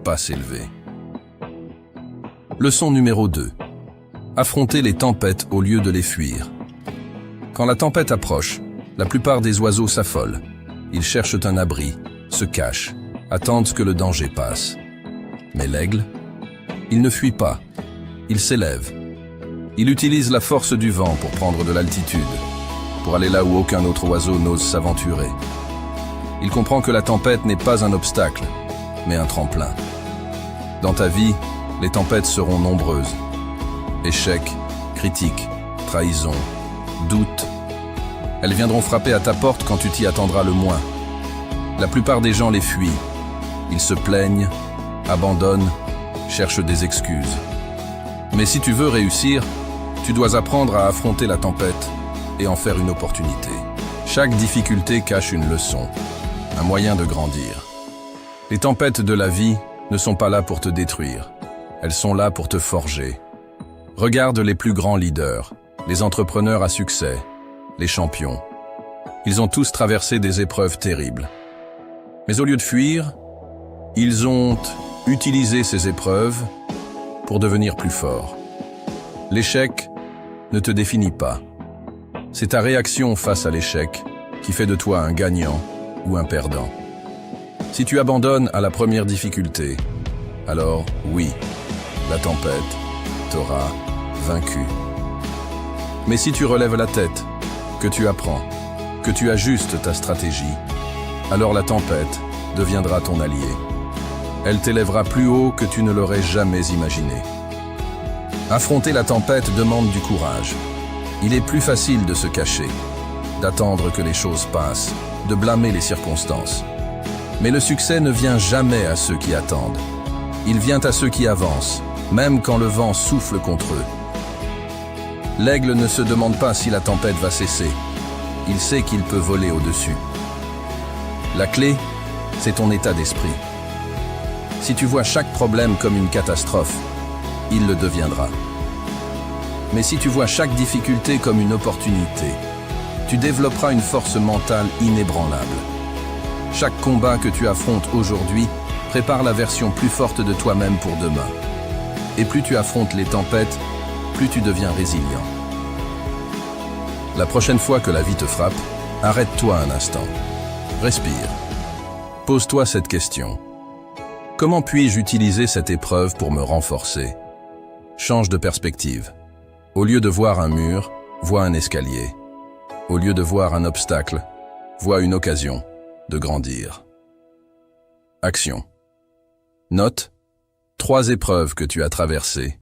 pas s'élever. Leçon numéro 2. Affronter les tempêtes au lieu de les fuir. Quand la tempête approche, la plupart des oiseaux s'affolent. Ils cherchent un abri, se cachent, attendent que le danger passe. Mais l'aigle, il ne fuit pas, il s'élève. Il utilise la force du vent pour prendre de l'altitude, pour aller là où aucun autre oiseau n'ose s'aventurer. Il comprend que la tempête n'est pas un obstacle, mais un tremplin. Dans ta vie, les tempêtes seront nombreuses. Échecs, critiques, trahisons, doutes. Elles viendront frapper à ta porte quand tu t'y attendras le moins. La plupart des gens les fuient. Ils se plaignent, abandonnent, cherchent des excuses. Mais si tu veux réussir, tu dois apprendre à affronter la tempête et en faire une opportunité. Chaque difficulté cache une leçon, un moyen de grandir. Les tempêtes de la vie ne sont pas là pour te détruire. Elles sont là pour te forger. Regarde les plus grands leaders, les entrepreneurs à succès, les champions. Ils ont tous traversé des épreuves terribles. Mais au lieu de fuir, ils ont utilisé ces épreuves pour devenir plus forts. L'échec ne te définit pas. C'est ta réaction face à l'échec qui fait de toi un gagnant ou un perdant. Si tu abandonnes à la première difficulté, alors oui, la tempête t'aura vaincu. Mais si tu relèves la tête, que tu apprends, que tu ajustes ta stratégie, alors la tempête deviendra ton allié. Elle t'élèvera plus haut que tu ne l'aurais jamais imaginé. Affronter la tempête demande du courage. Il est plus facile de se cacher, d'attendre que les choses passent, de blâmer les circonstances. Mais le succès ne vient jamais à ceux qui attendent. Il vient à ceux qui avancent, même quand le vent souffle contre eux. L'aigle ne se demande pas si la tempête va cesser. Il sait qu'il peut voler au-dessus. La clé, c'est ton état d'esprit. Si tu vois chaque problème comme une catastrophe, il le deviendra. Mais si tu vois chaque difficulté comme une opportunité, tu développeras une force mentale inébranlable. Chaque combat que tu affrontes aujourd'hui prépare la version plus forte de toi-même pour demain. Et plus tu affrontes les tempêtes, plus tu deviens résilient. La prochaine fois que la vie te frappe, arrête-toi un instant. Respire. Pose-toi cette question. Comment puis-je utiliser cette épreuve pour me renforcer? Change de perspective. Au lieu de voir un mur, vois un escalier. Au lieu de voir un obstacle, vois une occasion de grandir. Action. Note 3 épreuves que tu as traversées